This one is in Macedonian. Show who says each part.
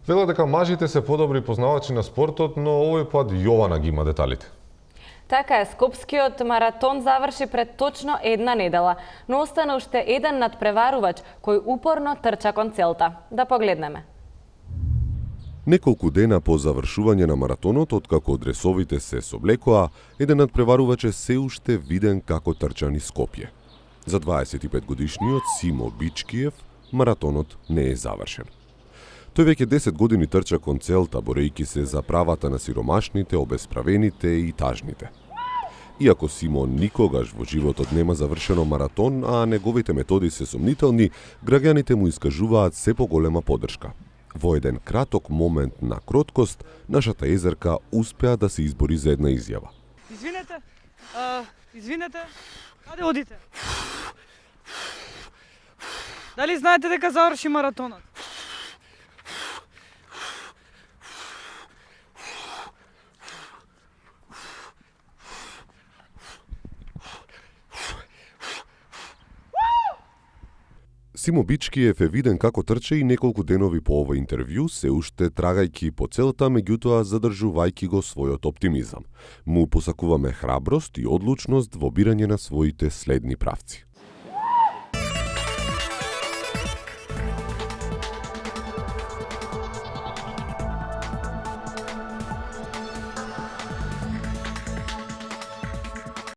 Speaker 1: Велат дека мажите се подобри познавачи на спортот, но овој пат Јована ги има деталите.
Speaker 2: Така е, Скопскиот маратон заврши пред точно една недела, но остана уште еден надпреварувач кој упорно трча кон целта. Да погледнеме.
Speaker 3: Неколку дена по завршување на маратонот, откако дресовите се соблекоа, еден надпреварувач е се уште виден како трча низ Скопје. За 25 годишниот Симо Бичкиев маратонот не е завршен. Тој веќе 10 години трча кон целта, борејќи се за правата на сиромашните, обесправените и тажните. Иако Симо никогаш во животот нема завршено маратон, а неговите методи се сомнителни, граѓаните му искажуваат се поголема поддршка. Во еден краток момент на кроткост, нашата езерка успеа да се избори за една изјава.
Speaker 4: Извинете, каде одите? Дали знаете дека заврши маратонот?
Speaker 3: Симо Бичкиев е виден како трча и неколку денови по ова интервју, се уште трагајќи по целта, меѓутоа задржувајќи го својот оптимизам. Му посакуваме храброст и одлучност во бирање на своите следни правци.